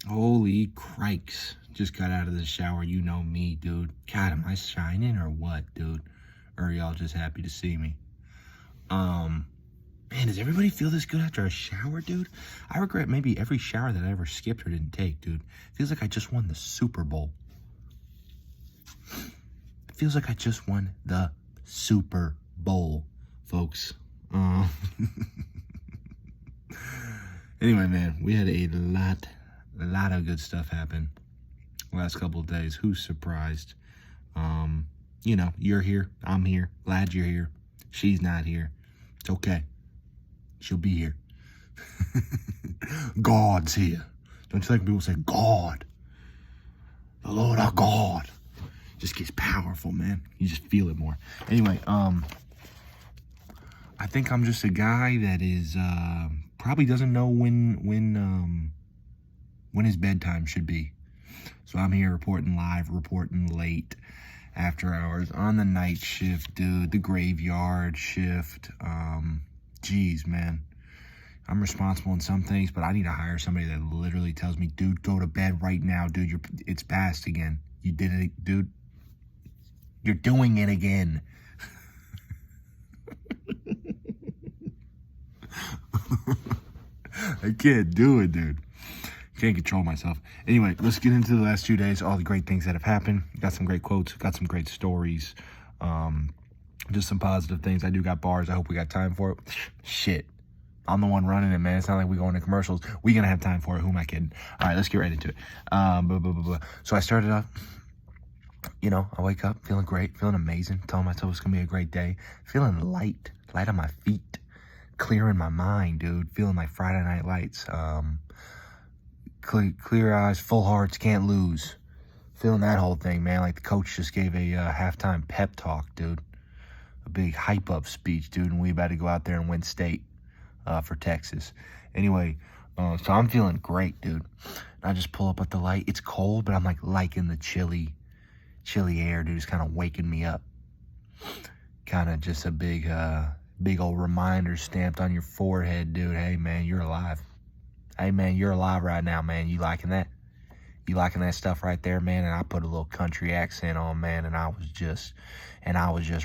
Holy crikes. Just got out of the shower. You know me, dude. God, am I shining or what, dude? Or are y'all just happy to see me? Man, does everybody feel this good after a shower, dude? I regret maybe every shower that I ever skipped or didn't take, dude. Feels like I just won the Super Bowl. It feels like I just won the Super Bowl, folks. Anyway, man, we had a lot of good stuff happen last couple of days. Who's surprised? You know, you're here, I'm here, glad you're here. She's not here. It's okay. She'll be here. God's here. Don't you like people say God? The Lord our God. Just gets powerful, man. You just feel it more. Anyway, I think I'm just a guy that is probably doesn't know when his bedtime should be. So I'm here reporting live, reporting late, after hours, on the night shift, dude, the graveyard shift. Geez, man. I'm responsible in some things, but I need to hire somebody that literally tells me, dude, go to bed right now, dude. It's past again. You did it, dude. You're doing it again. I can't do it, dude. Can't control myself. Anyway, let's get into the last 2 days, all the great things that have happened. Got some great quotes, got some great stories. Just some positive things. I do got bars. I hope we got time for it. Shit. I'm the one running it, man. It's not like we going to commercials. We gonna have time for it. Who am I kidding? All right, let's get right into it. So I started off, you know, I wake up feeling great, feeling amazing, telling myself it's gonna be a great day, feeling light on my feet, clear in my mind, dude, feeling like Friday Night Lights. Clear eyes, full hearts, can't lose. Feeling that whole thing, man. Like the coach just gave a halftime pep talk, dude. A big hype up speech, dude, and we about to go out there and win state for Texas. Anyway, so I'm feeling great, dude. And I just pull up at the light. It's cold, but I'm like liking the chilly air, dude. It's kind of waking me up. Kind of just a big old reminder stamped on your forehead, dude. Hey, man, you're alive. Hey, man, you're alive right now, man. You liking that? You liking that stuff right there, man? And I put a little country accent on, man, and I was just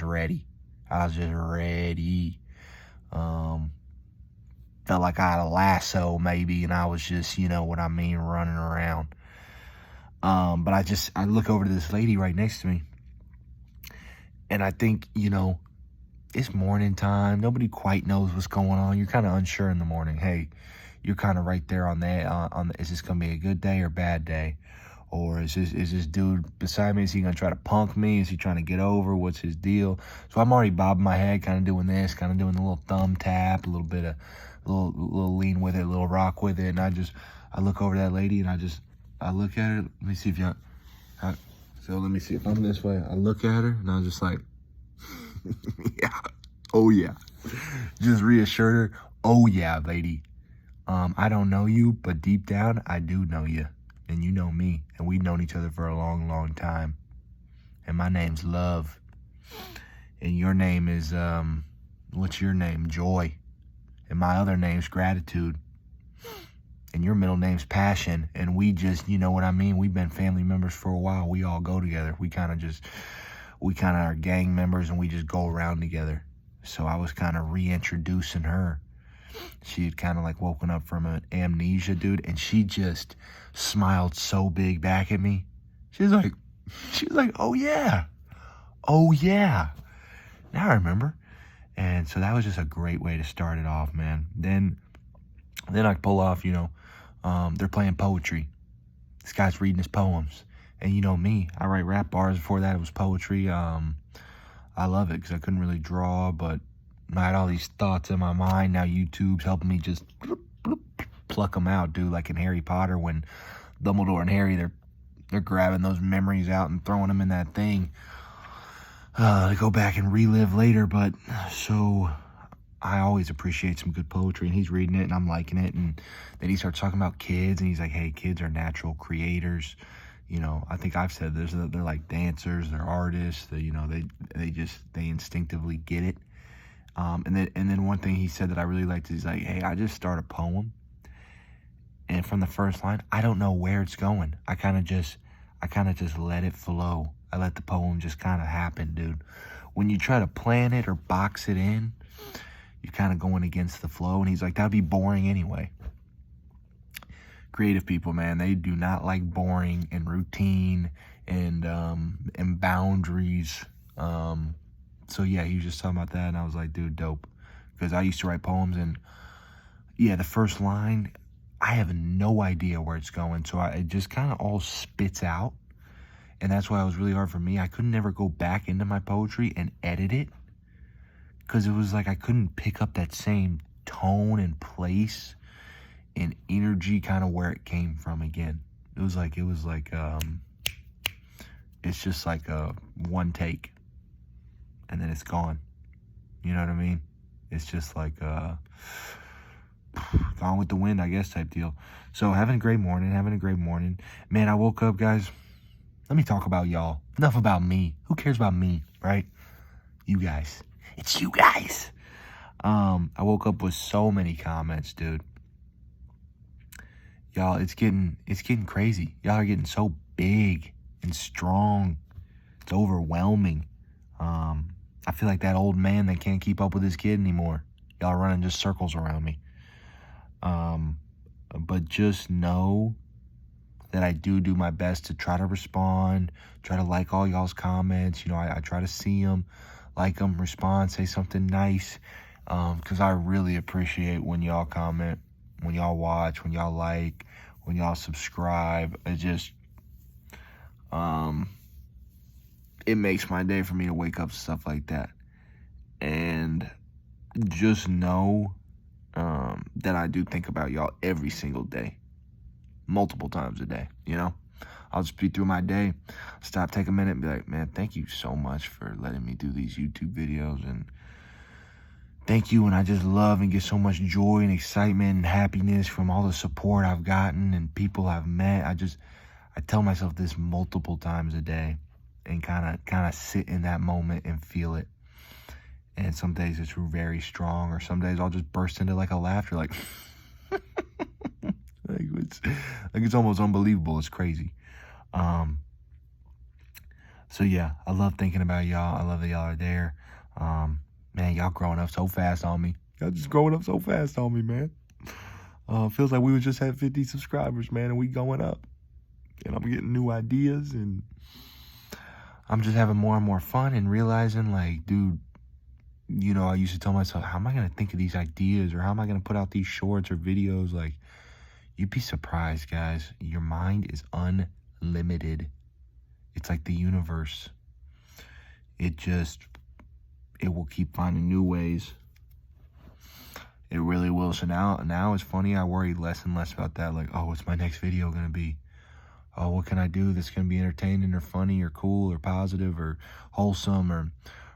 ready. I was just ready. Felt like I had a lasso, maybe, and I was just, you know what I mean, running around. But I look over to this lady right next to me, and I think, you know, it's morning time. Nobody quite knows what's going on. You're kind of unsure in the morning. Hey, you're kind of right there on that. Is this gonna be a good day or bad day, or is this dude beside me? Is he gonna try to punk me? Is he trying to get over? What's his deal? So I'm already bobbing my head, kind of doing this, kind of doing the little thumb tap, a little bit of little lean with it, a little rock with it, and I look over that lady and I look at her. Let me see if y'all. So let me see if I'm this way. I look at her and I was just like, yeah, oh yeah, just reassured her. Oh yeah, lady. I don't know you, but deep down, I do know you. And you know me. And we've known each other for a long, long time. And my name's Love. And your name is, what's your name? Joy. And my other name's Gratitude. And your middle name's Passion. And we just, you know what I mean? We've been family members for a while. We all go together. We kind of are gang members and we just go around together. So I was kind of reintroducing her. She had kind of like woken up from an amnesia, dude, and she just smiled so big back at me. She's like, oh yeah. Now I remember. And so that was just a great way to start it off, man. Then I pull off, you know, they're playing poetry. This guy's reading his poems. And you know me, I write rap bars. Before that, it was poetry. I love it because I couldn't really draw, but I had all these thoughts in my mind. Now YouTube's helping me just pluck them out, dude. Like in Harry Potter, when Dumbledore and Harry, they're grabbing those memories out and throwing them in that thing to go back and relive later. But so I always appreciate some good poetry, and he's reading it, and I'm liking it. And then he starts talking about kids, and he's like, hey, kids are natural creators. You know, I think I've said this, they're like dancers, they're artists, you know, they instinctively get it. And then one thing he said that I really liked is he's like, hey, I just start a poem And from the first line, I don't know where it's going. I kind of just let it flow. I let the poem just kind of happen, dude. When you try to plan it or box it in, you're kind of going against the flow. And he's like, that'd be boring anyway. Creative people, man, they do not like boring and routine and boundaries. So yeah, he was just talking about that, and I was like, dude, dope. Because I used to write poems, and yeah, the first line, I have no idea where it's going. So it just kind of all spits out. And that's why it was really hard for me. I could never go back into my poetry and edit it. Because it was like I couldn't pick up that same tone and place and energy kind of where it came from again. It was like it's just like a one take. And then it's gone. You know what I mean? It's just like gone with the wind, I guess, type deal. So having a great morning. Man, I woke up, guys. Let me talk about y'all. Enough about me. Who cares about me, right? You guys. It's you guys. I woke up with so many comments, dude. Y'all, it's getting crazy. Y'all are getting so big and strong. It's overwhelming. I feel like that old man that can't keep up with his kid anymore. Y'all are running just circles around me. But just know that I do my best to try to respond, try to like all y'all's comments. You know, I try to see them, like them, respond, say something nice. Because I really appreciate when y'all comment, when y'all watch, when y'all like, when y'all subscribe. It just, it makes my day for me to wake up to stuff like that. And just know that I do think about y'all every single day, multiple times a day, you know? I'll just be through my day, stop, take a minute, and be like, man, thank you so much for letting me do these YouTube videos, and thank you, and I just love and get so much joy and excitement and happiness from all the support I've gotten and people I've met. I tell myself this multiple times a day and kind of sit in that moment and feel it. And some days it's very strong, or some days I'll just burst into like a laughter, like, it's almost unbelievable. It's crazy. So yeah, I love thinking about y'all. I love that y'all are there. Man, y'all growing up so fast on me. Y'all just growing up so fast on me, man. Feels like we would just have 50 subscribers, man, and we going up. And I'm getting new ideas, and I'm just having more and more fun and realizing, like, dude, you know, I used to tell myself, how am I going to think of these ideas, or how am I going to put out these shorts or videos? Like, you'd be surprised, guys. Your mind is unlimited. It's like the universe. It will keep finding new ways. It really will. So now it's funny. I worry less and less about that. Like, oh, what's my next video going to be? Oh, what can I do that's going to be entertaining or funny or cool or positive or wholesome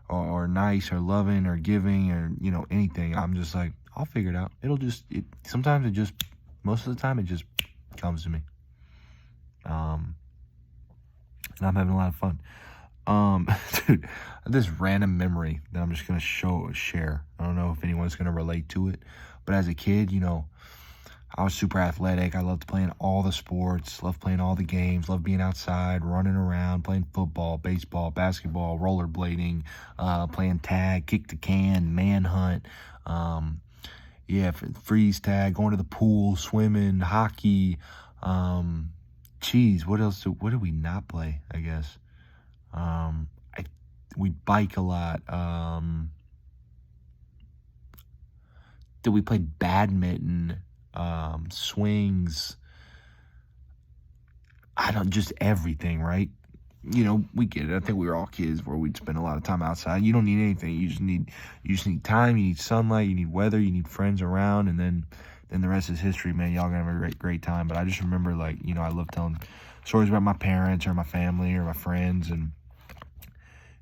or nice or loving or giving or, you know, anything. I'm just like, I'll figure it out. Sometimes most of the time it just comes to me. And I'm having a lot of fun. Dude, this random memory that I'm just going to share. I don't know if anyone's going to relate to it, but as a kid, you know, I was super athletic. I loved playing all the sports, loved playing all the games, loved being outside, running around, playing football, baseball, basketball, rollerblading, playing tag, kick the can, manhunt, freeze tag, going to the pool, swimming, hockey, what else? What did we not play, I guess? We bike a lot. Did we play badminton? Swings, just everything, right? You know, we get it. I think we were all kids where we'd spend a lot of time outside. You don't need anything. You just need time, you need sunlight, you need weather, you need friends around, and then the rest is history, man. Y'all gonna have a great time. But I just remember, like, you know, I love telling stories about my parents or my family or my friends, and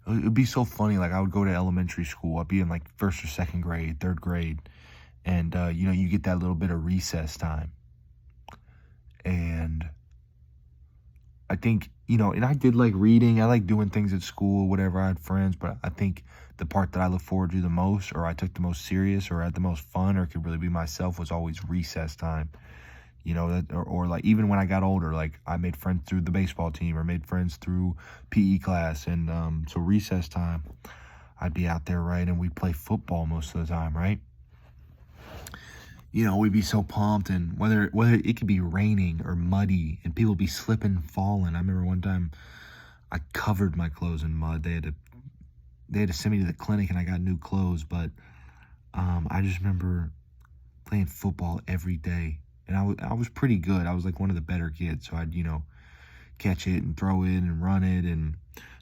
it would be so funny. Like, I would go to elementary school. I'd be in like first or second grade, third grade. And, you know, you get that little bit of recess time. And I think, you know, and I did like reading. I like doing things at school, whatever. I had friends. But I think the part that I look forward to the most, or I took the most serious, or had the most fun, or could really be myself, was always recess time. You know, that, or like even when I got older, like I made friends through the baseball team or made friends through PE class. And so recess time, I'd be out there, right? And we'd play football most of the time, right? You know, we'd be so pumped, and whether it could be raining or muddy and people would be slipping and falling. I remember one time I covered my clothes in mud. They had to send me to the clinic and I got new clothes, but I just remember playing football every day. And I was pretty good. I was like one of the better kids. So I'd, you know, catch it and throw it and run it and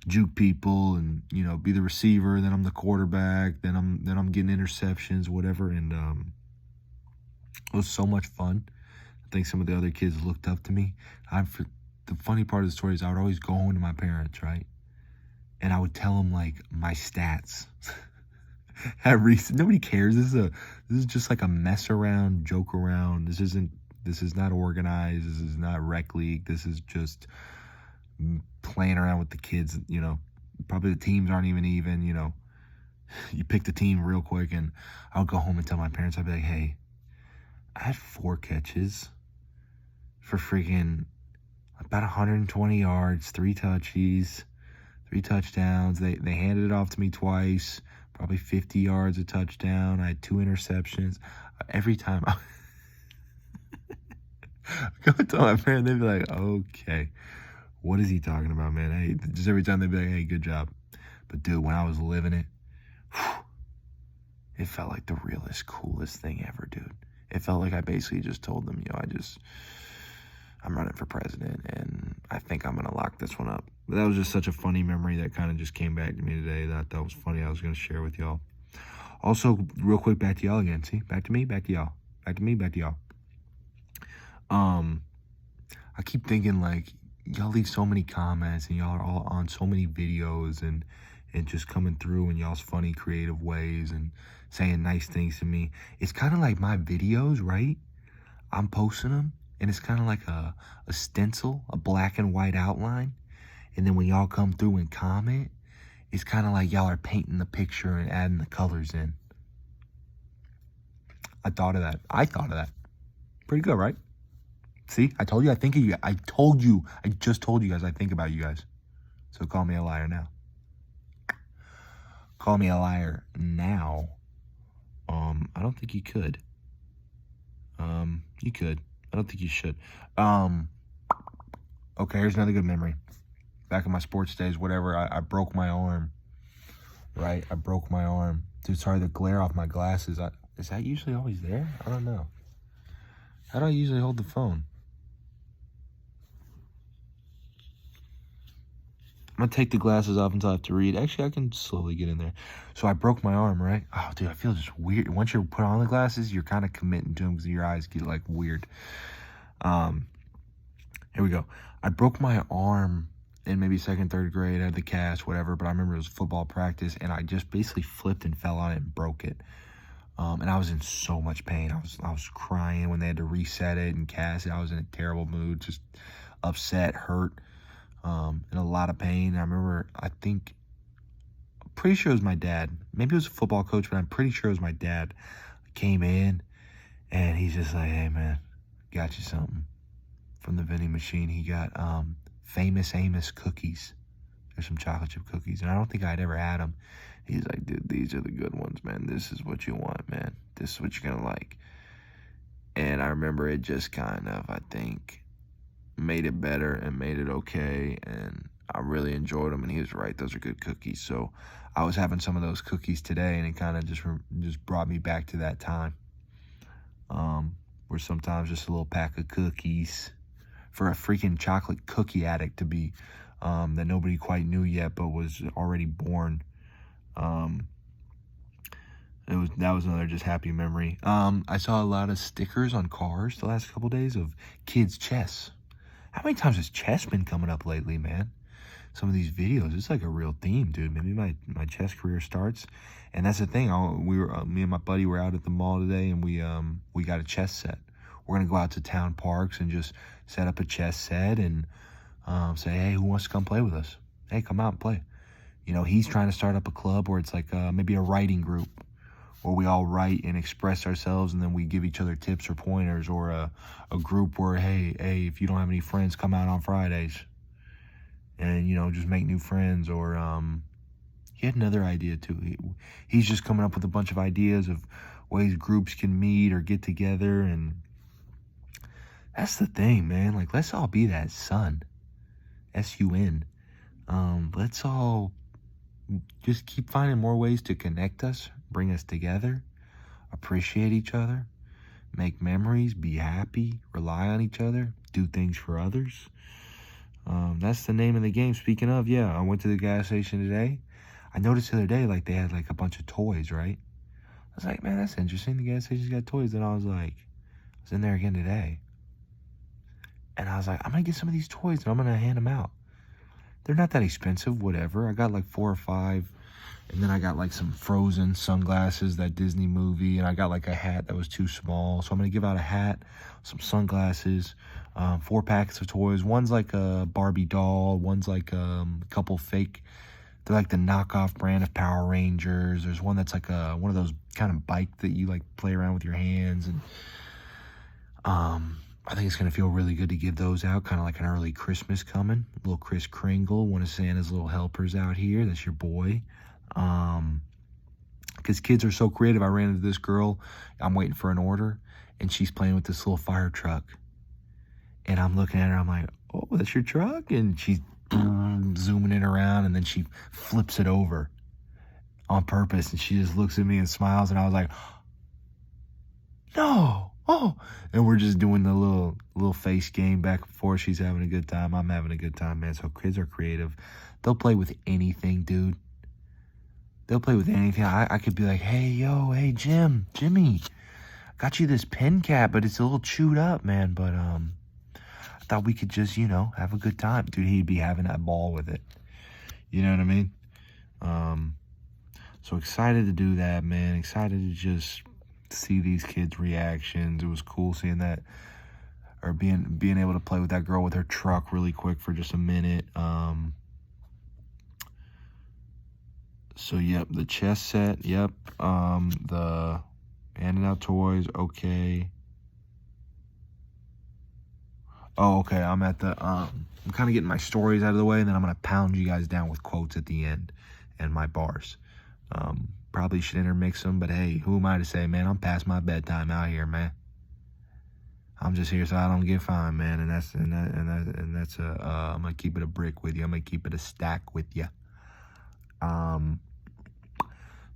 juke people and, you know, be the receiver. Then I'm the quarterback. Then I'm getting interceptions, whatever. And it was so much fun. I think some of the other kids looked up to me. The funny part of the story is I would always go home to my parents, right? And I would tell them like my stats. Nobody cares. This is just like a mess around, joke around. This is not organized. This is not rec league. This is just playing around with the kids. You know, probably the teams aren't even, you know, you pick the team real quick. And I would go home and tell my parents, I'd be like, hey, I had 4 catches for freaking about 120 yards, 3 touchies, 3 touchdowns. They handed it off to me twice, probably 50 yards a touchdown. I had 2 interceptions. Every time I go tell my parents, they'd be like, okay, what is he talking about, man? Hey, just every time they'd be like, hey, good job. But dude, when I was living it, it felt like the realest, coolest thing ever, dude. It felt like I basically just told them, I'm running for president, and I think I'm going to lock this one up. But that was just such a funny memory that kind of just came back to me today. That was funny. I was going to share with y'all. Also, real quick, back to y'all again. See? Back to me, back to y'all. Back to me, back to y'all. I keep thinking, like, y'all leave so many comments, and y'all are all on so many videos, and just coming through in y'all's funny, creative ways, and saying nice things to me. It's kind of like my videos, right? I'm posting them, and it's kind of like a stencil, a black and white outline. And then when y'all come through and comment, it's kind of like y'all are painting the picture and adding the colors in. I thought of that. Pretty good, right? See, I told you I think of you. I just told you guys I think about you guys. So call me a liar now. Call me a liar now. I don't think you could. You could. I don't think you should. Okay, here's another good memory. Back in my sports days, whatever, I broke my arm. Right? I broke my arm. Dude, sorry, the glare off my glasses. Is that usually always there? I don't know. How do I usually hold the phone? I'm going to take the glasses off until I have to read. Actually, I can slowly get in there. So I broke my arm, right? Oh, dude, I feel just weird. Once you put on the glasses, you're kind of committing to them because your eyes get, like, weird. Here we go. I broke my arm in maybe 2nd, 3rd grade. I had the cast, whatever. But I remember it was football practice, and I just basically flipped and fell on it and broke it. And I was in so much pain. I was crying when they had to reset it and cast it. I was in a terrible mood, just upset, hurt. In a lot of pain. I remember, I'm pretty sure it was my dad. Maybe it was a football coach, but I'm pretty sure it was my dad. Came in, and he's just like, hey, man, got you something from the vending machine. He got Famous Amos cookies. There's some chocolate chip cookies, and I don't think I'd ever had them. He's like, dude, these are the good ones, man. This is what you want, man. This is what you're going to like. And I remember it just kind of, I think, made it better and made it okay, and I really enjoyed them, and he was right, those are good cookies. So I was having some of those cookies today, and it kind of just brought me back to that time, where sometimes just a little pack of cookies for a freaking chocolate cookie addict to be, that nobody quite knew yet but was already born. That was another just happy memory. I saw a lot of stickers on cars the last couple days of kids' chess. How many times has chess been coming up lately, man? Some of these videos, it's like a real theme, dude. Maybe my chess career starts. And that's the thing. Me and my buddy were out at the mall today, and we got a chess set. We're gonna go out to town parks and just set up a chess set and say, hey, who wants to come play with us? Hey, come out and play. You know, he's trying to start up a club where it's like maybe a writing group where we all write and express ourselves, and then we give each other tips or pointers, or a group where, hey, if you don't have any friends, come out on Fridays and, just make new friends. Or he had another idea too. He's just coming up with a bunch of ideas of ways groups can meet or get together. And that's the thing, man. Like, let's all be that sun, S-U-N. Let's all just keep finding more ways to connect us, bring us together, appreciate each other, make memories, be happy, rely on each other, do things for others. That's the name of the game. Speaking of, I went to the gas station today. I noticed the other day, like, they had, like, a bunch of toys, right? I was like, man, that's interesting. The gas station's got toys. And I was in there again today. And I was like, I'm going to get some of these toys and I'm going to hand them out. They're not that expensive, whatever. I got like 4 or 5. And then I got like some Frozen sunglasses, that Disney movie. And I got like a hat that was too small. So I'm going to give out a hat, some sunglasses, 4 packets of toys. One's like a Barbie doll. One's like a couple fake. They're like the knockoff brand of Power Rangers. There's one that's like one of those kind of bike that you like play around with your hands. And I think it's going to feel really good to give those out, kind of like an early Christmas coming. Little Kris Kringle, one of Santa's little helpers out here. That's your boy. Because kids are so creative. I ran into this girl. I'm waiting for an order, and she's playing with this little fire truck. And I'm looking at her. I'm like, oh, that's your truck? And she's zooming it around, and then she flips it over on purpose. And she just looks at me and smiles. And I was like, no. Oh, and we're just doing the little face game back and forth. She's having a good time. I'm having a good time, man. So kids are creative. They'll play with anything, dude. They'll play with anything. I could be like, hey, Jimmy, got you this pen cap, but it's a little chewed up, man. But I thought we could just, have a good time. Dude, he'd be having that ball with it. You know what I mean? So excited to do that, man. Excited to just see these kids' reactions. It was cool seeing that, or being able to play with that girl with her truck really quick for just a minute. So yep, the chess set, yep. The handing out toys, okay. Oh, okay, I'm at the I'm kind of getting my stories out of the way, and then I'm gonna pound you guys down with quotes at the end and my bars. Probably should intermix them, but hey, who am I to say, man? I'm past my bedtime out here, man. I'm just here so I don't get fined, man. And that's I'm gonna keep it a brick with you. I'm gonna keep it a stack with you.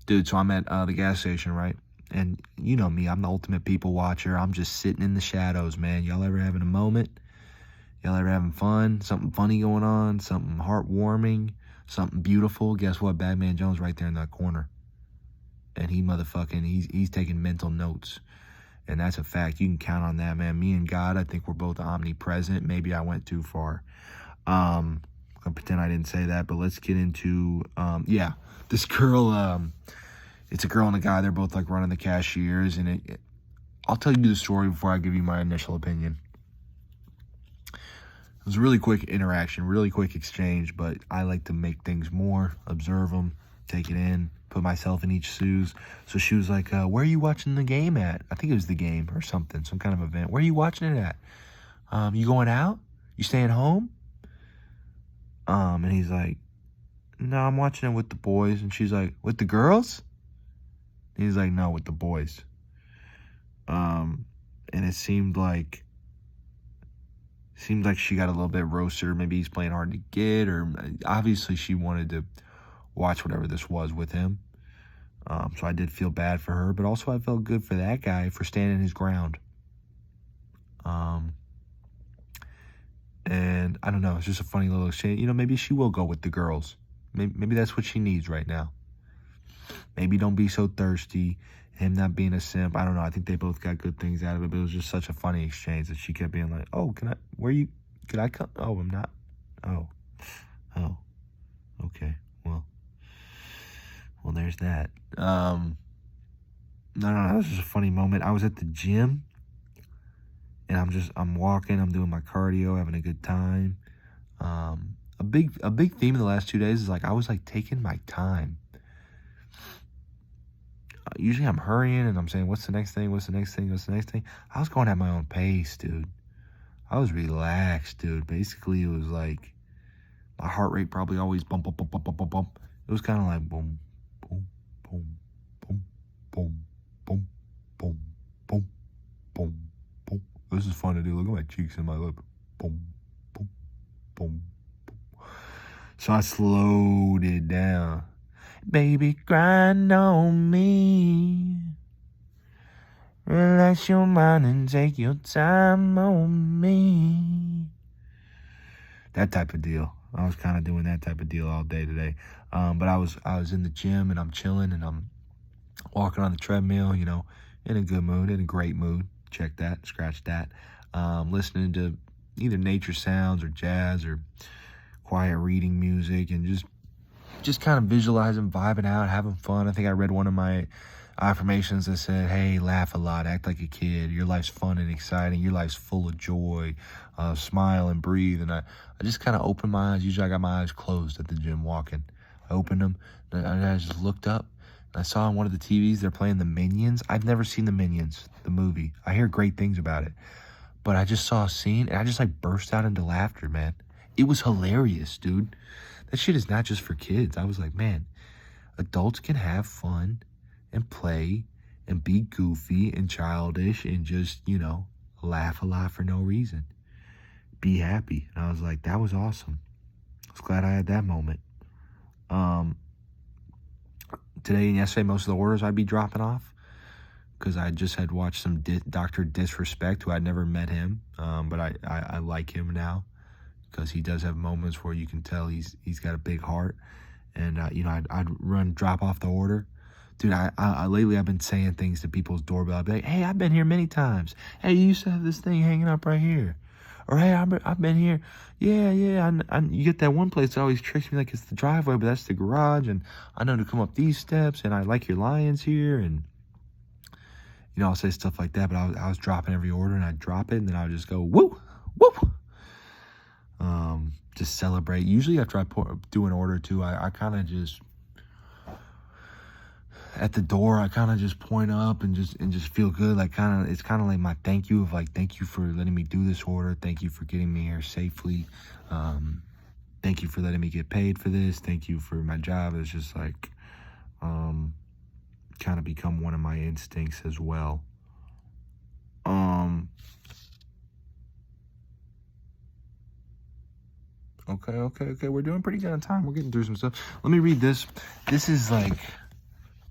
Dude, so I'm at the gas station, right? And you know me, I'm the ultimate people watcher. I'm just sitting in the shadows, man. Y'all ever having a moment? Y'all ever having fun? Something funny going on? Something heartwarming? Something beautiful? Guess what? Bagman Jones right there in that corner. And he's taking mental notes. And that's a fact. You can count on that, man. Me and God, I think we're both omnipresent. Maybe I went too far. I'm gonna pretend I didn't say that, but let's get into, this girl, it's a girl and a guy. They're both like running the cashiers. And I'll tell you the story before I give you my initial opinion. It was a really quick interaction, really quick exchange, but I like to make things more, observe them, take it in, put myself in each shoes. So she was like, where are you watching the game at? I think it was the game or something, some kind of event. Where are you watching it at? You going out? You staying home? And he's like, no, I'm watching it with the boys. And she's like, with the girls? And he's like, no, with the boys. And it seemed like she got a little bit roasted, or maybe he's playing hard to get, or obviously she wanted to watch whatever this was with him. So I did feel bad for her, but also I felt good for that guy for standing his ground. And I don't know, it's just a funny little exchange. Maybe she will go with the girls. Maybe that's what she needs right now. Maybe don't be so thirsty. Him not being a simp. I don't know. I think they both got good things out of it, but it was just such a funny exchange that she kept being like, oh, could I come? Oh, I'm not. Oh, okay. Well, there's that. No, it was just a funny moment. I was at the gym, and I'm walking, I'm doing my cardio, having a good time. A big theme of the last 2 days is like, I was like taking my time. usually I'm hurrying and I'm saying, what's the next thing? What's the next thing? What's the next thing? I was going at my own pace, dude. I was relaxed, dude. Basically, it was like my heart rate probably always bump, bump, bump, bump, bump, bump, bump. It was kind of like boom, boom, boom, boom, boom, boom, boom, boom, boom, boom. This is fun to do. Look at my cheeks and my lip. Boom, boom, boom, boom. So I slowed it down. Baby, grind on me. Relax your mind and take your time on me. That type of deal. I was kind of doing that type of deal all day today. But I was in the gym and I'm chilling and I'm walking on the treadmill, you know, in a good mood, in a great mood. Check that, scratch that. Listening to either nature sounds or jazz or quiet reading music and just kind of visualizing, vibing out, having fun. I think I read one of my affirmations that said, hey, laugh a lot, act like a kid. Your life's fun and exciting. Your life's full of joy. Smile and breathe. And I just kind of opened my eyes. Usually I got my eyes closed at the gym walking. I opened them and I just looked up. And I saw on one of the TVs, they're playing the Minions. I've never seen the Minions, the movie. I hear great things about it. But I just saw a scene and I just like burst out into laughter, man. It was hilarious, dude. That shit is not just for kids. I was like, man, adults can have fun and play and be goofy and childish and just, you know, laugh a lot for no reason. Be happy. And I was like, that was awesome. I was glad I had that moment. Today and yesterday, most of the orders I'd be dropping off because I just had watched some Dr. Disrespect, who I'd never met him, but I like him now because he does have moments where you can tell he's got a big heart. And, you know, I'd run, drop off the order. Dude, I lately I've been saying things to people's doorbell. I'd be like, hey, I've been here many times. Hey, you used to have this thing hanging up right here. Or, hey, I've been here. Yeah. You get that one place that always tricks me like it's the driveway, but that's the garage. And I know to come up these steps. And I like your lions here. And, you know, I'll say stuff like that. But I was dropping every order. And I'd drop it. And then I would just go, woo, woo. Just celebrate. Usually after I do an order, too, I kind of just... at the door, I kind of just point up and just feel good. Like it's kind of like my thank you of like, thank you for letting me do this order. Thank you for getting me here safely. Thank you for letting me get paid for this. Thank you for my job. It's just like, kind of become one of my instincts as well. Okay. We're doing pretty good on time. We're getting through some stuff. Let me read this. This is like,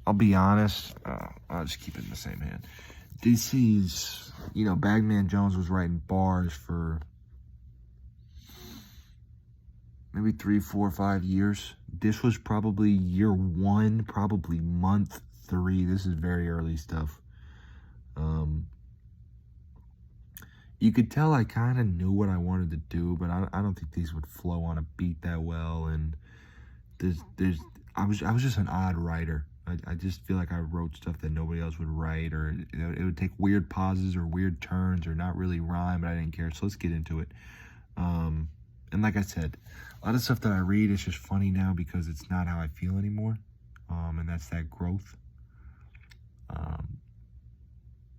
I'll be honest, I'll just keep it in the same hand. This is, you know, Bagman Jones was writing bars for maybe 3, 4, 5 years. This was probably year 1, probably month 3. This is very early stuff. You could tell I kind of knew what I wanted to do, but I don't think these would flow on a beat that well. And I was just an odd writer. I just feel like I wrote stuff that nobody else would write, or it would take weird pauses or weird turns or not really rhyme, but I didn't care. So let's get into it. And like I said, a lot of stuff that I read is just funny now because it's not how I feel anymore. And that's that growth.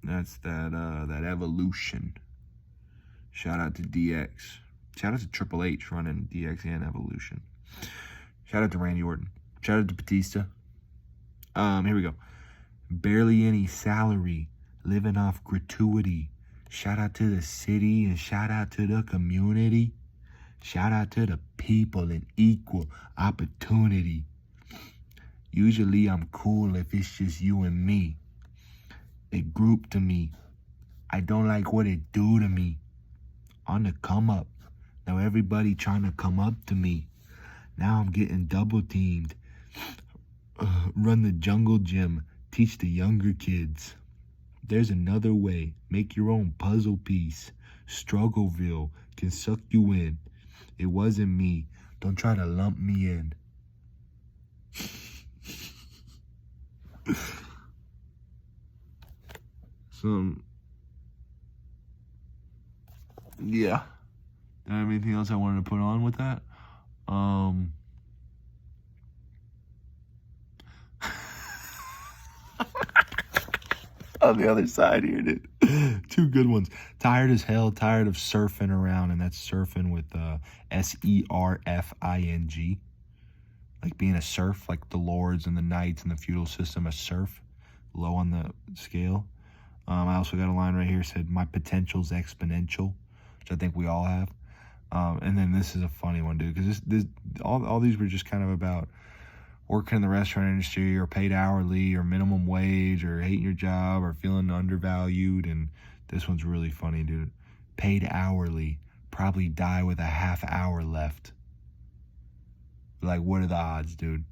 That's that evolution. Shout out to DX. Shout out to Triple H running DX and Evolution. Shout out to Randy Orton. Shout out to Batista. Here we go. Barely any salary, living off gratuity. Shout out to the city and shout out to the community. Shout out to the people and equal opportunity. Usually I'm cool if it's just you and me. It group to me. I don't like what it do to me. On the come up. Now everybody trying to come up to me. Now I'm getting double teamed. Run the jungle gym. Teach the younger kids. There's another way. Make your own puzzle piece. Struggleville can suck you in. It wasn't me. Don't try to lump me in. Yeah. Do I have anything else I wanted to put on with that? on the other side here, dude. Two good ones. Tired as hell, tired of surfing around, and that's surfing with SERFING. Like being a serf, like the lords and the knights and the feudal system, a serf, low on the scale. I also got a line right here said, my potential's exponential, which I think we all have. And then this is a funny one, dude, because all these were just kind of about working in the restaurant industry or paid hourly or minimum wage or hating your job or feeling undervalued. And this one's really funny, dude. Paid hourly, probably die with a half hour left. Like, what are the odds, dude?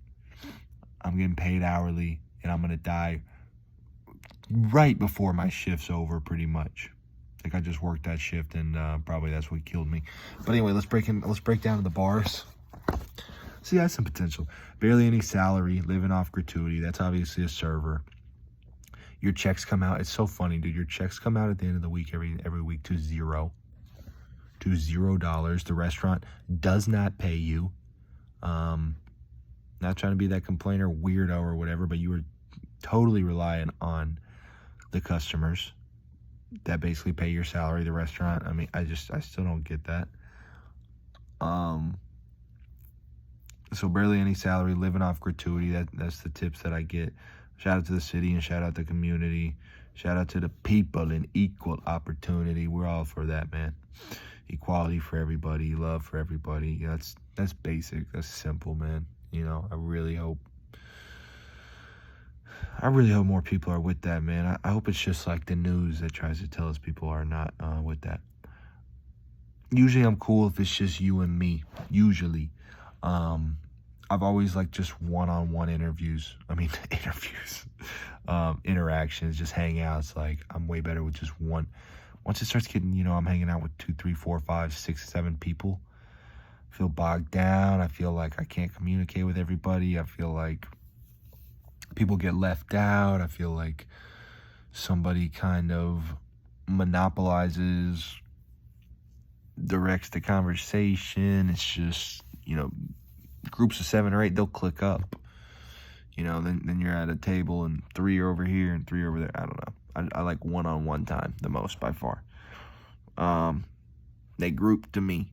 I'm getting paid hourly and I'm going to die right before my shift's over, pretty much. Like, I just worked that shift and probably that's what killed me. But anyway, let's break down to the bars. See, that's some potential. Barely any salary, living off gratuity. That's obviously a server. Your checks come out. It's so funny, dude. Your checks come out at the end of the week every week to $0. The restaurant does not pay you. Not trying to be that complainer, weirdo, or whatever, but you were totally reliant on the customers that basically pay your salary, the restaurant. I mean, I still don't get that. So barely any salary, living off gratuity. That's the tips that I get. Shout out to the city and shout out to the community. Shout out to the people and equal opportunity. We're all for that, man. Equality for everybody, love for everybody. That's basic. That's simple, man. You know, I really hope more people are with that, man. I hope it's just like the news that tries to tell us people are not with that. Usually I'm cool if it's just you and me. Usually. I've always like just one-on-one interviews. I mean, interactions, just hangouts. Like, I'm way better with just one. Once it starts getting, I'm hanging out with 2, 3, 4, 5, 6, 7 people, I feel bogged down. I feel like I can't communicate with everybody. I feel like people get left out. I feel like somebody kind of monopolizes, directs the conversation. It's just, groups of 7 or 8, they'll click up. Then you're at a table and 3 are over here and 3 over there. I don't know. I like one-on-one time the most by far. They group to me.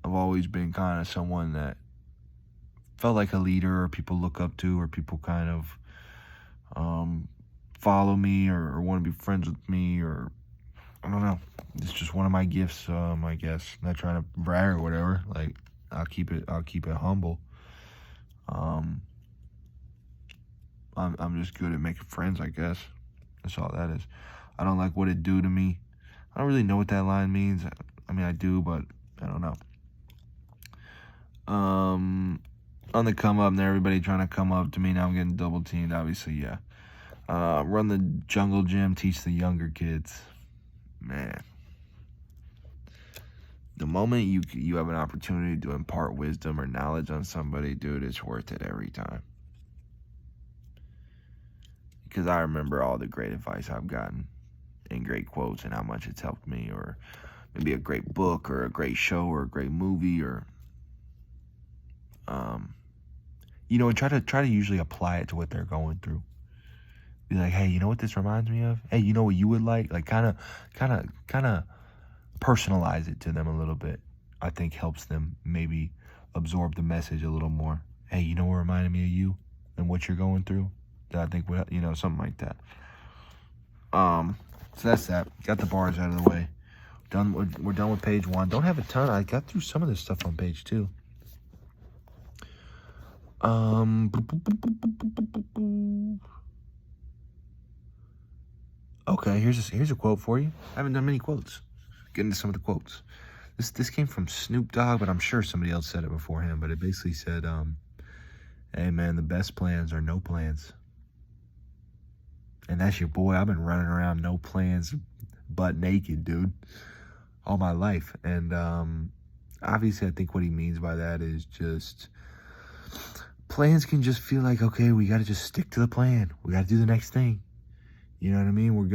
I've always been kind of someone that felt like a leader, or people look up to, or people kind of follow me or want to be friends with me, or I don't know. It's just one of my gifts, I guess. I'm not trying to brag or whatever. Like, I'll keep it humble. I'm just good at making friends, I guess. That's all that is. I don't like what it do to me. I don't really know what that line means. I mean, I do, but I don't know. On the come up, and everybody trying to come up to me. Now I'm getting double teamed, obviously, yeah. Run the jungle gym, teach the younger kids. Man. The moment you have an opportunity to impart wisdom or knowledge on somebody, dude, it's worth it every time. Because I remember all the great advice I've gotten and great quotes and how much it's helped me, or maybe a great book or a great show or a great movie, or and try to usually apply it to what they're going through. Be like, hey, you know what this reminds me of? Hey, you know what you would like? Like, kind of personalize it to them a little bit. I think helps them maybe absorb the message a little more. Hey, you know what reminded me of you and what you're going through? That I think, something like that. So that's that. Got the bars out of the way. We're done with page 1. Don't have a ton. I got through some of this stuff on page 2. Okay, here's a quote for you. I haven't done many quotes. Get into some of the quotes. This came from Snoop Dogg, but I'm sure somebody else said it before him. But it basically said, hey man, the best plans are no plans. And that's your boy. I've been running around no plans, butt naked, dude, all my life. And obviously I think what he means by that is just plans can just feel like, okay, we got to just stick to the plan. We got to do the next thing. You know what I mean? We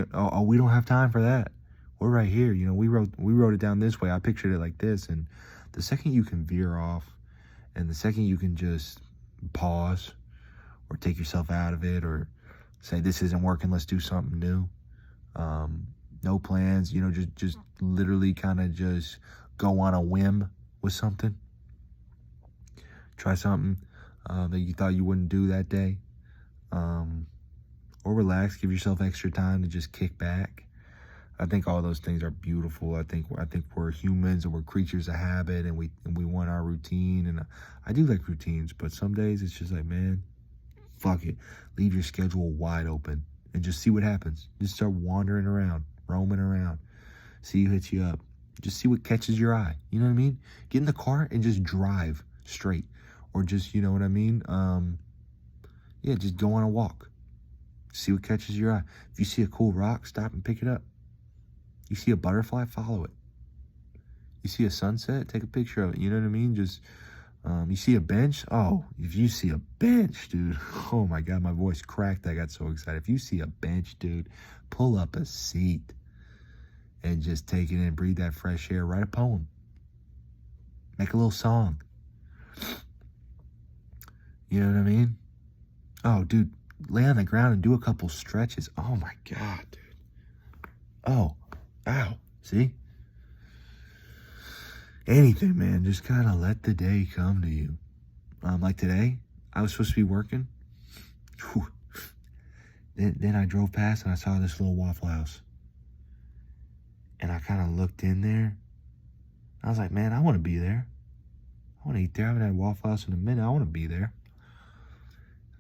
don't have time for that. We're right here. We wrote it down this way. I pictured it like this. And the second you can veer off, and the second you can just pause or take yourself out of it, or say, this isn't working, let's do something new, No plans, you know, just literally kind of just go on a whim with something. Try something that you thought you wouldn't do that day. Or relax, give yourself extra time to just kick back. I think all those things are beautiful. I think we're humans and we're creatures of habit, and we want our routine. And I do like routines, but some days it's just like, man, fuck it. Leave your schedule wide open and just see what happens. Just start wandering around, roaming around. See who hits you up. Just see what catches your eye. You know what I mean? Get in the car and just drive straight, or just, you know what I mean? Yeah, just go on a walk. See what catches your eye. If you see a cool rock, stop and pick it up. You see a butterfly, follow it. You see a sunset, take a picture of it. You know what I mean? Just, you see a bench? Oh, if you see a bench, dude. Oh my God, my voice cracked. I got so excited. If you see a bench, dude, pull up a seat and just take it in, breathe that fresh air. Write a poem. Make a little song. You know what I mean? Oh, dude, lay on the ground and do a couple stretches. Oh my God, dude. Oh, ow. See? Anything, man. Just kind of let the day come to you. Like today, I was supposed to be working. Whew. Then I drove past and I saw this little Waffle House. And I kind of looked in there. I was like, man, I want to be there. I want to eat there. I haven't had Waffle House in a minute. I want to be there.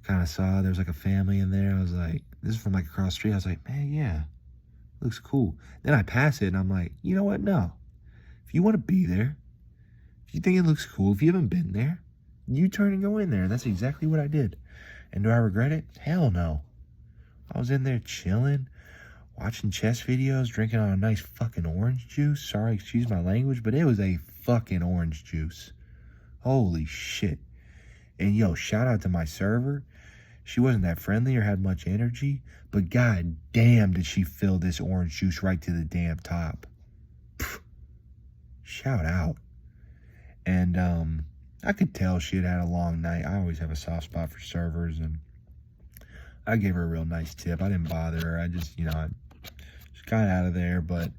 I kind of saw there was like a family in there. I was like, this is from like across the street. I was like, man, yeah, looks cool. Then I pass it and I'm like, you know what? No. If you want to be there, if you think it looks cool, if you haven't been there, you turn and go in there. And that's exactly what I did. And do I regret it? Hell no. I was in there chilling, watching chess videos, drinking on a nice fucking orange juice. Sorry, excuse my language, but it was a fucking orange juice. Holy shit. And yo, shout out to my server. She wasn't that friendly or had much energy, but god damn did she fill this orange juice right to the damn top. Pfft. Shout out. And I could tell she had had a long night. I always have a soft spot for servers, and I gave her a real nice tip. I didn't bother her. I just, you know, I just got out of there, but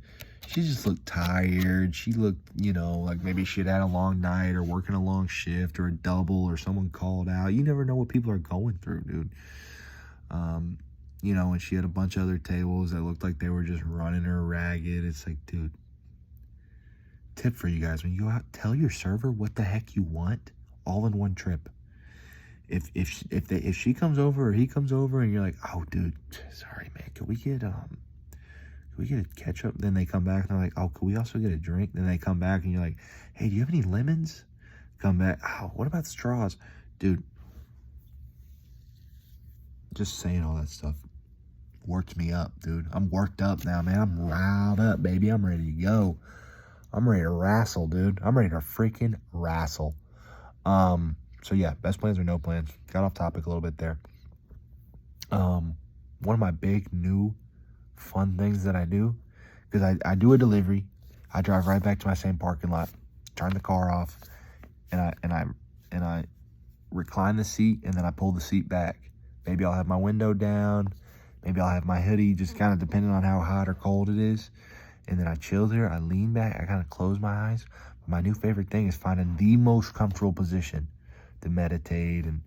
she just looked tired. She looked, you know, like maybe she had a long night or working a long shift or a double or someone called out. You never know what people are going through, dude. You know, and she had a bunch of other tables that looked like they were just running her ragged. It's like, dude, tip for you guys. When you go out, tell your server what the heck you want all in one trip. If she comes over or he comes over and you're like, oh, dude, sorry, man, could we get a ketchup? Then they come back and they're like, oh, could we also get a drink? Then they come back and you're like, hey, do you have any lemons? Come back. Oh, what about straws? Dude, just saying all that stuff worked me up, dude. I'm worked up now, man. I'm riled up, baby. I'm ready to go. I'm ready to wrestle, dude. I'm ready to freaking wrestle. So yeah, best plans or no plans. Got off topic a little bit there. One of my big new fun things that I do, because I do a delivery. I drive right back to my same parking lot, turn the car off, and I recline the seat, and then I pull the seat back. Maybe I'll have my window down, maybe I'll have my hoodie, just kind of depending on how hot or cold it is. And then I chill there, I lean back, I kind of close my eyes. My new favorite thing is finding the most comfortable position to meditate and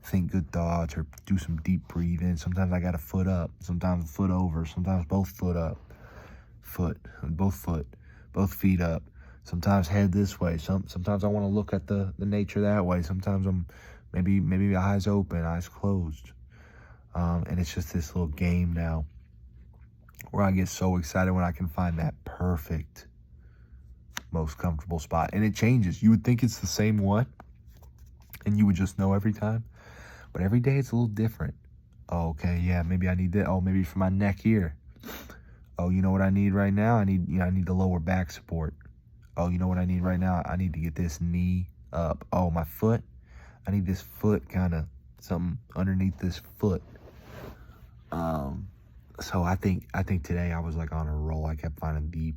think good thoughts or do some deep breathing. Sometimes I got a foot up, sometimes a foot over, sometimes both foot up, both feet up. Sometimes head this way. Sometimes I want to look at the nature that way. Sometimes I'm maybe eyes open, eyes closed. And it's just this little game now where I get so excited when I can find that perfect, most comfortable spot. And it changes. You would think it's the same one, and you would just know every time. But every day it's a little different. Oh, okay, yeah, maybe I need that. Oh, maybe for my neck here. Oh, you know what I need right now? I need the lower back support. Oh, you know what I need right now? I need to get this knee up. Oh, my foot. I need this foot kind of something underneath this foot. So I think today I was like on a roll. I kept finding the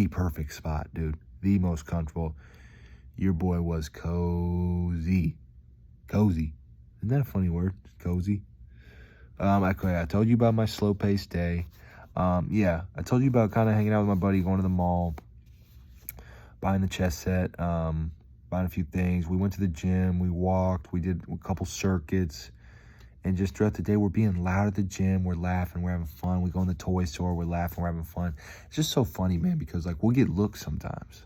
perfect spot, dude. The most comfortable. Your boy was cozy. Cozy. Isn't that a funny word? Cozy. Okay, I told you about my slow-paced day. Yeah, I told you about kind of hanging out with my buddy, going to the mall, buying the chess set, buying a few things. We went to the gym, we walked, we did a couple circuits, and just throughout the day, we're being loud at the gym, we're laughing, we're having fun. We go in the toy store, we're laughing, we're having fun. It's just so funny, man, because like we'll get looks sometimes.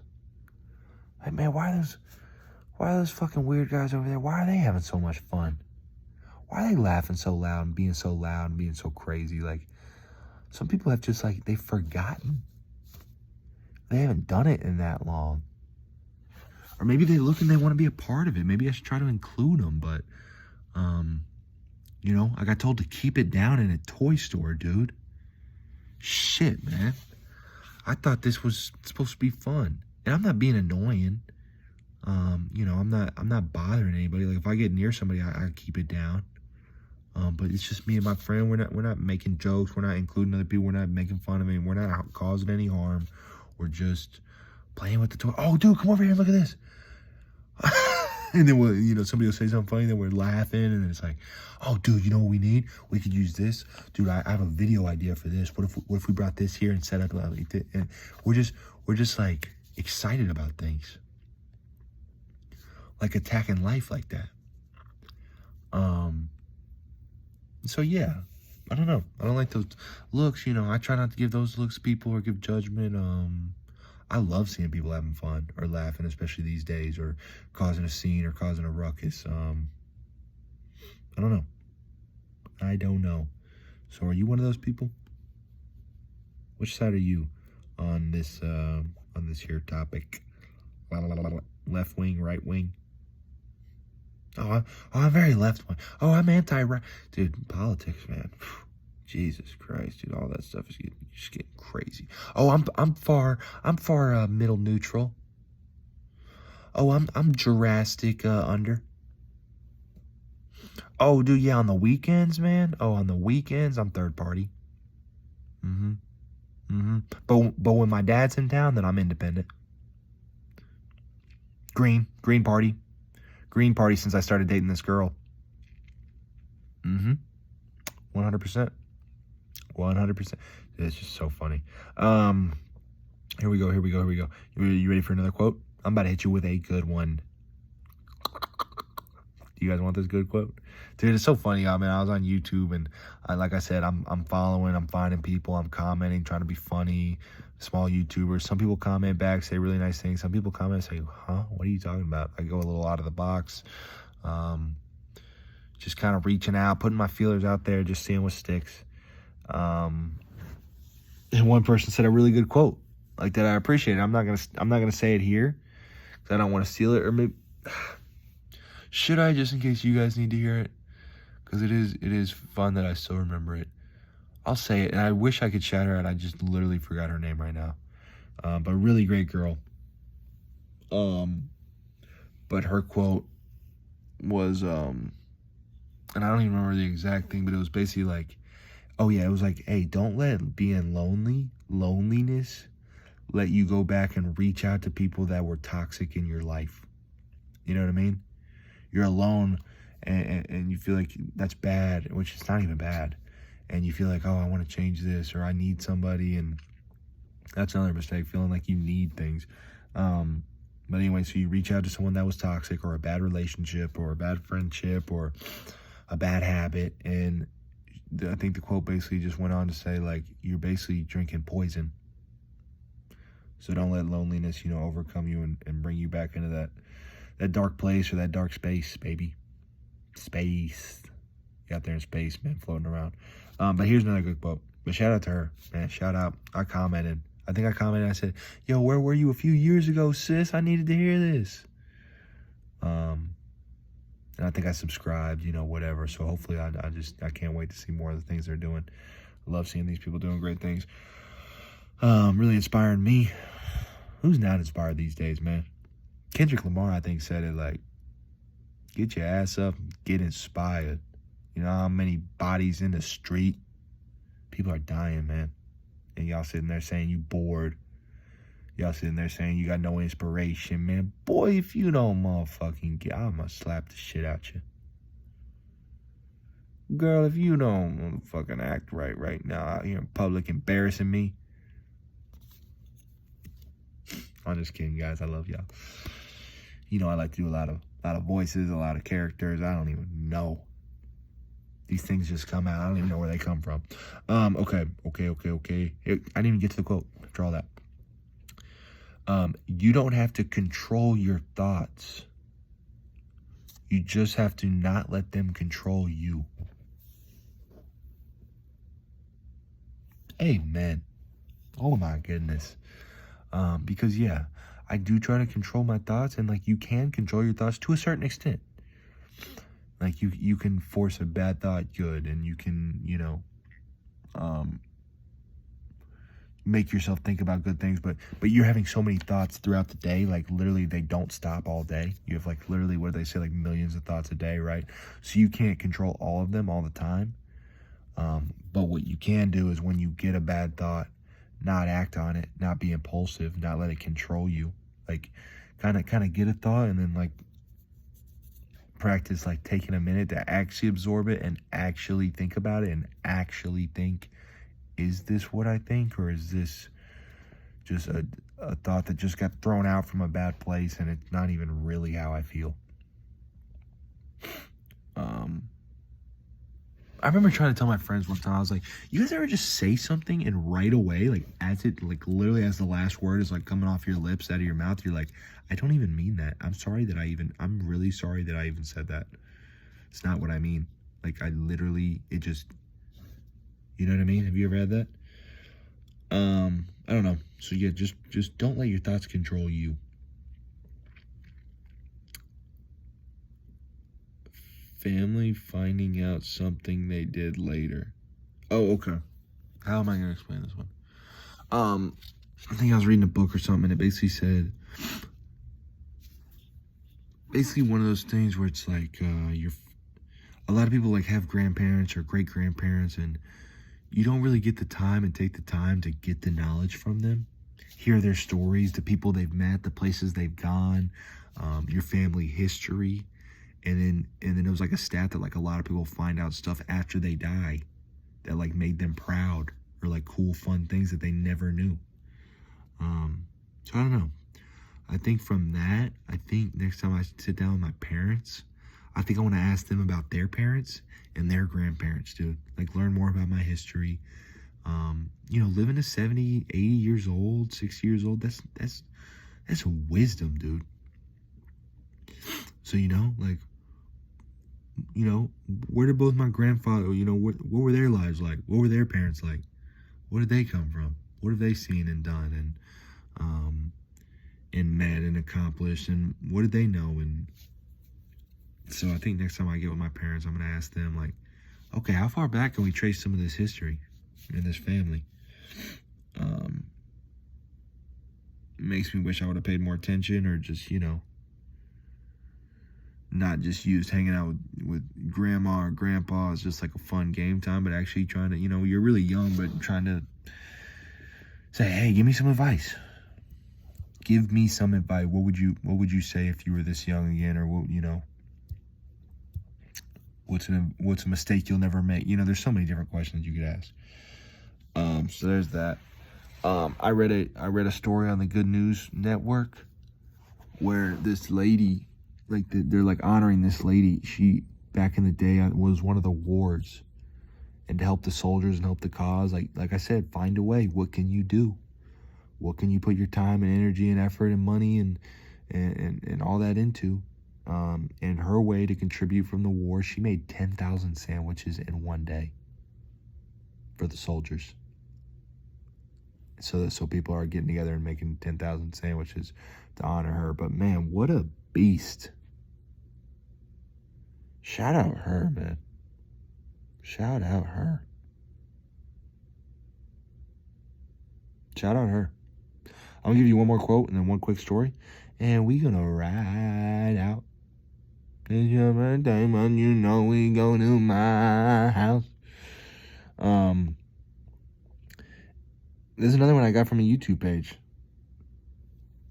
Like, man, why are those fucking weird guys over there? Why are they having so much fun? Why are they laughing so loud and being so loud and being so crazy? Like, some people have just like, they've forgotten. They haven't done it in that long. Or maybe they look and they want to be a part of it. Maybe I should try to include them, but, you know, I got told to keep it down in a toy store, dude. Shit, man. I thought this was supposed to be fun. And I'm not being annoying. You know, I'm not bothering anybody. Like, if I get near somebody, I keep it down. But it's just me and my friend. We're not making jokes. We're not including other people. We're not making fun of it. We're not causing any harm. We're just playing with the toy. Oh, dude, come over here and look at this. And then we'll, you know, somebody will say something funny, then we're laughing, and it's like, oh, dude, you know what we need? We could use this. Dude, I have a video idea for this. What if we brought this here and set up like this? And we're just like excited about things. Like attacking life like that. So yeah, I don't know. I don't like those looks, you know. I try not to give those looks to people or give judgment. I love seeing people having fun or laughing, especially these days, or causing a scene or causing a ruckus. I don't know. I don't know. So are you one of those people? Which side are you on this here topic? Left wing, right wing? Oh, I'm very left wing. Oh, I'm anti-right. Dude, politics, man. Jesus Christ, dude, all that stuff is just getting crazy. Oh, I'm far middle neutral. Oh, I'm Jurassic under. Oh, dude, yeah, on the weekends, man. Oh, on the weekends, I'm third party. But when my dad's in town, then I'm independent. Green party. Green party since I started dating this girl. 100%. 100%. It's just so funny. Here we go. You ready for another quote? I'm about to hit you with a good one. Do you guys want this good quote? Dude, it's so funny. I mean, I was on YouTube, and like I said, I'm following, I'm finding people, I'm commenting, trying to be funny, small YouTubers. Some people comment back, say really nice things. Some people comment and say, huh, what are you talking about? I go a little out of the box. Just kind of reaching out, putting my feelers out there, just seeing what sticks. And one person said a really good quote, like that I appreciate it. I'm not gonna say it here because I don't want to steal it, or maybe should I, just in case you guys need to hear it, because it is fun that I still remember it. I'll say it, and I wish I could shout her out. I just literally forgot her name right now. But really great girl. But her quote was, and I don't even remember the exact thing, but it was basically like, oh yeah, it was like, hey, don't let being loneliness, let you go back and reach out to people that were toxic in your life. You know what I mean? You're alone, and you feel like that's bad, which is not even bad. And you feel like, oh, I want to change this, or I need somebody, and that's another mistake, feeling like you need things. But anyway, so you reach out to someone that was toxic, or a bad relationship, or a bad friendship, or a bad habit, and I think the quote basically just went on to say, like, you're basically drinking poison. So don't let loneliness, overcome you and bring you back into that dark place or that dark space, baby. Space. You out there in space, man, floating around. But here's another good quote. But shout out to her, man. Shout out. I commented. I said, yo, where were you a few years ago, sis? I needed to hear this. And I think I subscribed, whatever. So hopefully I can't wait to see more of the things they're doing. I love seeing these people doing great things. Really inspiring me. Who's not inspired these days, man? Kendrick Lamar, I think, said it like, get your ass up, get inspired. You know how many bodies in the street? People are dying, man. And y'all sitting there saying you bored. Y'all sitting there saying you got no inspiration, man. Boy, if you don't motherfucking get, I'm gonna slap the shit out you. Girl, if you don't fucking act right now out here in public embarrassing me. I'm just kidding, guys. I love y'all. You know, I like to do a lot of voices, a lot of characters. I don't even know. These things just come out. I don't even know where they come from. Okay. I didn't even get to the quote. After all that. You don't have to control your thoughts. You just have to not let them control you. Amen. Oh my goodness. Because yeah, I do try to control my thoughts, and like you can control your thoughts to a certain extent. Like you can force a bad thought good, and you can, you know, make yourself think about good things, but you're having so many thoughts throughout the day, like literally they don't stop all day. You have like literally, what do they say, like millions of thoughts a day, right? So you can't control all of them all the time. But what you can do is when you get a bad thought, not act on it, not be impulsive, not let it control you. Like kind of get a thought and then like practice like taking a minute to actually absorb it and actually think about it and actually think, is this what I think, or is this just a thought that just got thrown out from a bad place and it's not even really how I feel? I remember trying to tell my friends one time, I was like, you guys ever just say something and right away, like as it, like literally as the last word is like coming off your lips, out of your mouth, you're like, I don't even mean that. I'm really sorry that I even said that. It's not what I mean. Like I literally, it just, you know what I mean? Have you ever had that? I don't know. So yeah, just don't let your thoughts control you. Family finding out something they did later. Oh, okay. How am I going to explain this one? I think I was reading a book or something, and it basically said, one of those things where it's like, a lot of people like have grandparents or great grandparents, and you don't really get the time and take the time to get the knowledge from them, hear their stories, the people they've met, the places they've gone, your family history. And then it was like a stat that like a lot of people find out stuff after they die that like made them proud, or like cool, fun things that they never knew. So I don't know. I think from that, I think next time I sit down with my parents, I think I want to ask them about their parents and their grandparents, dude. Like learn more about my history. You know, living to 70, 80 years old, 60 years old, that's wisdom, dude. So, you know, like, you know, where did both my grandfather, you know, what were their lives like? What were their parents like? Where did they come from? What have they seen and done and met and accomplished, and what did they know? And so I think next time I get with my parents, I'm going to ask them, like, okay, how far back can we trace some of this history in this family? Makes me wish I would have paid more attention, or just, you know, not just used hanging out with grandma or grandpa as just like a fun game time, but actually trying to, you know, you're really young, but trying to say, hey, give me some advice. Give me some advice. What would you say if you were this young again? Or what, you know, what's a mistake you'll never make? You know, there's so many different questions you could ask. So there's that. I read a story on the Good News Network where this lady, like they're like honoring this lady. She back in the day was one of the wards, and to help the soldiers and help the cause. Like I said, find a way. What can you do? What can you put your time and energy and effort and money and all that into? And her way to contribute from the war, she made 10,000 sandwiches in one day for the soldiers. So people are getting together and making 10,000 sandwiches to honor her. But man, what a beast. Shout out her, man. Shout out her. Shout out her. I'm going to give you one more quote and then one quick story. And we going to ride out. It's your birthday, man. You know we go to my house. There's another one I got from a YouTube page.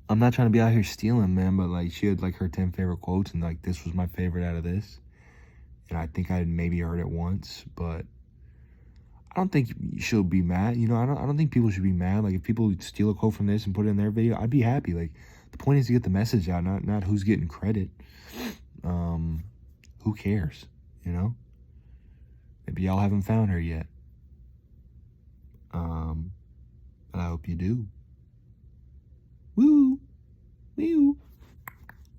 I'm not trying to be out here stealing, man, but like she had like her 10 favorite quotes, and like this was my favorite out of this. And I think I maybe heard it once, but I don't think you should be mad. You know, I don't think people should be mad. Like, if people steal a quote from this and put it in their video, I'd be happy. Like, the point is to get the message out, not who's getting credit. Who cares, you know? Maybe y'all haven't found her yet. But I hope you do. Woo! Woo!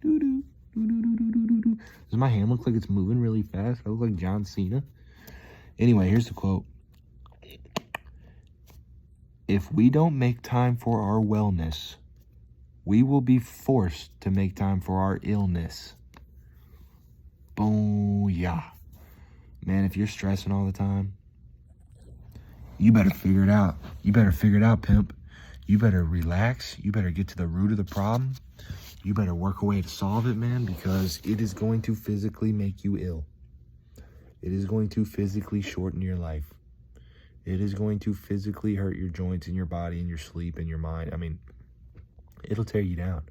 Doo-doo. Doo-doo-doo-doo-doo-doo. Does my hand look like it's moving really fast? I look like John Cena. Anyway, here's the quote. If we don't make time for our wellness, we will be forced to make time for our illness. Booyah. Man, if you're stressing all the time, you better figure it out. You better figure it out, pimp. You better relax. You better get to the root of the problem. You better work a way to solve it, man, because it is going to physically make you ill. It is going to physically shorten your life. It is going to physically hurt your joints and your body and your sleep and your mind. I mean, it'll tear you down.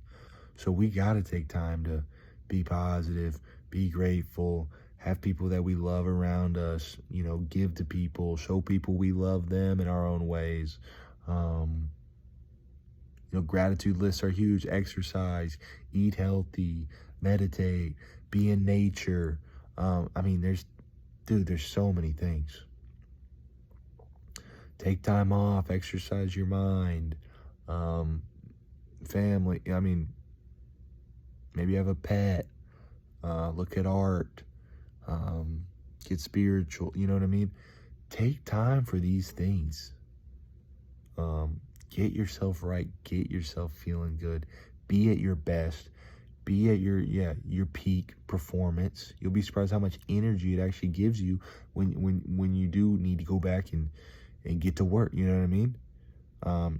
So we got to take time to be positive, be grateful, have people that we love around us, you know, give to people, show people we love them in our own ways. You know, gratitude lists are huge. Exercise, eat healthy, meditate, be in nature. I mean, there's so many things. Take time off, exercise your mind, family. I mean, maybe have a pet, look at art, get spiritual, you know what I mean? Take time for these things. Get yourself right, get yourself feeling good, be at your best, be at your peak performance. You'll be surprised how much energy it actually gives you when you do need to go back and get to work, you know what I mean?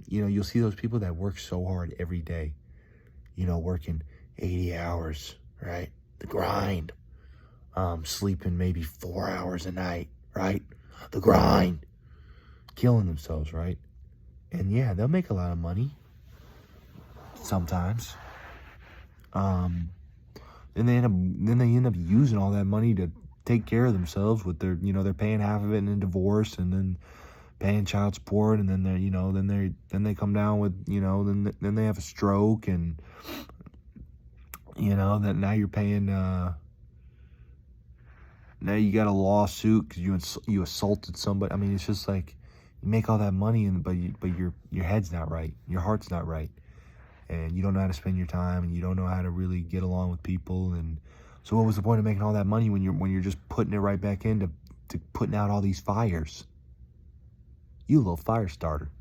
You know, you'll see those people that work so hard every day, you know, working 80 hours, right? The grind. Sleeping maybe 4 hours a night, right? The grind. Killing themselves, right? And yeah, they'll make a lot of money sometimes. Then they end up using all that money to take care of themselves with their, you know, they're paying half of it in a divorce and then paying child support, and then they're, you know, then they come down with, you know, then they have a stroke, and you know that now you're paying. Now you got a lawsuit because you assaulted somebody. I mean, it's just like you make all that money, but your head's not right, your heart's not right, and you don't know how to spend your time, and you don't know how to really get along with people. And so, what was the point of making all that money when you're just putting it right back into putting out all these fires? You a little fire starter.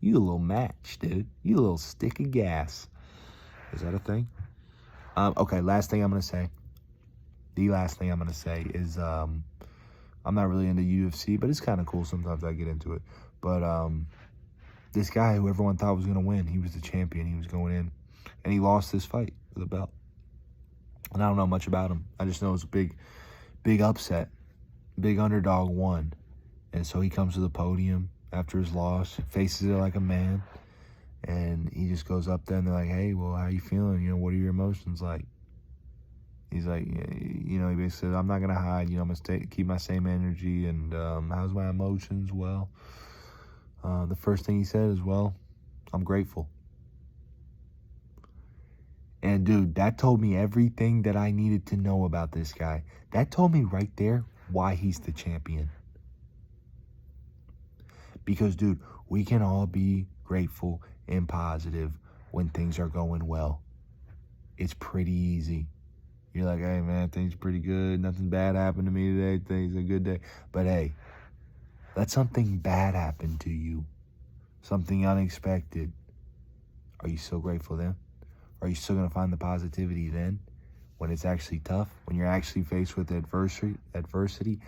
You a little match, dude. You a little stick of gas. Is that a thing? Okay, last thing I'm going to say. The last thing I'm going to say is I'm not really into UFC, but it's kind of cool. Sometimes I get into it. But this guy who everyone thought was going to win, he was the champion. He was going in, and he lost this fight for the belt. And I don't know much about him. I just know it's a big upset. Big underdog won. And so he comes to the podium after his loss, faces it like a man, and he just goes up there and they're like, hey, well, how you feeling? You know, what are your emotions like? He's like, you know, he basically said, I'm not going to hide, you know, I'm going to keep my same energy. And how's my emotions? Well, the first thing he said is, well, I'm grateful. And dude, that told me everything that I needed to know about this guy. That told me right there why he's the champion. Because, dude, we can all be grateful and positive when things are going well. It's pretty easy. You're like, hey, man, things are pretty good. Nothing bad happened to me today. Things are a good day. But, hey, let something bad happen to you. Something unexpected. Are you still grateful then? Are you still going to find the positivity then? When it's actually tough? When you're actually faced with adversity?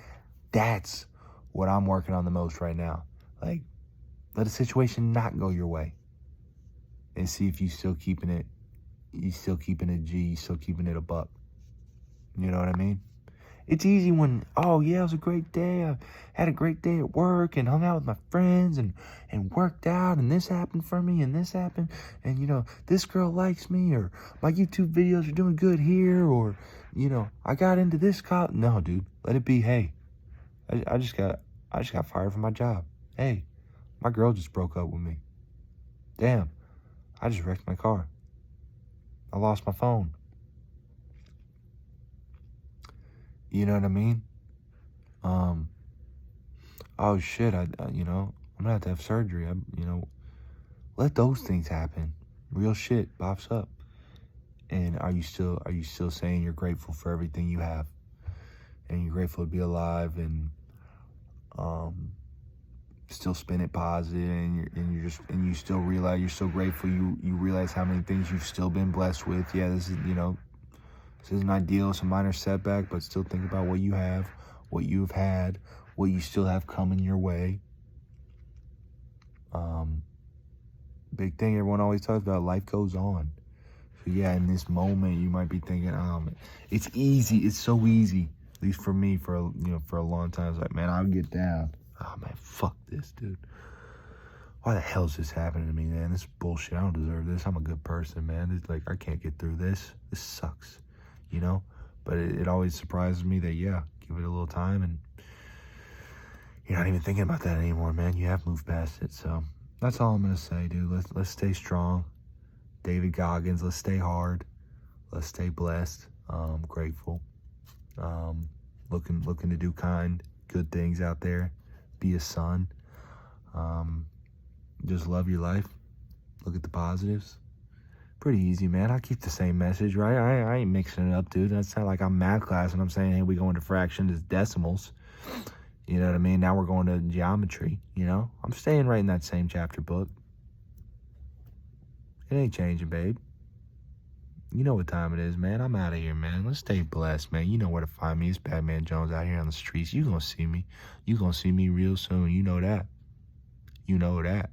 That's what I'm working on the most right now. Like, let a situation not go your way and see if you still keeping it G, you still keeping it a buck. You know what I mean? It's easy when, oh yeah, it was a great day. I had a great day at work and hung out with my friends and worked out, and this happened for me and this happened, and this girl likes me, or my YouTube videos are doing good here, or I got into this college. No, dude, let it be. Hey, I just got fired from my job. Hey, my girl just broke up with me. Damn, I just wrecked my car. I lost my phone. You know what I mean? Oh shit, I'm gonna have to have surgery. Let those things happen. Real shit pops up. And are you still saying you're grateful for everything you have? And you're grateful to be alive, and still spin it positive, and you still realize you're so grateful. You realize how many things you've still been blessed with. Yeah, this isn't ideal. It's a minor setback, but still think about what you have, what you've had, what you still have coming your way. Big thing everyone always talks about, life goes on. So yeah, in this moment, you might be thinking, it's easy. It's so easy. At least for me, for a long time, it's like, man, I'll get down. Oh man, fuck this, dude. Why the hell is this happening to me, man? This is bullshit. I don't deserve this. I'm a good person, man. It's like, I can't get through this. This sucks, But it always surprises me that, yeah, give it a little time, and you're not even thinking about that anymore, man. You have moved past it. So that's all I'm gonna say, dude. Let's stay strong. David Goggins, let's stay hard. Let's stay blessed. Grateful. Looking to do good things out there. Be a son. Just love your life. Look at the positives. Pretty easy, man. I keep the same message, right? I ain't mixing it up, dude. That's not like I'm math class and I'm saying, hey, we go into fractions as decimals. You know what I mean? Now we're going to geometry, I'm staying right in that same chapter book. It ain't changing, babe. You know what time it is, man. I'm out of here, man. Let's stay blessed, man. You know where to find me. It's Batman Jones out here on the streets. You gonna see me. You gonna see me real soon. You know that. You know that.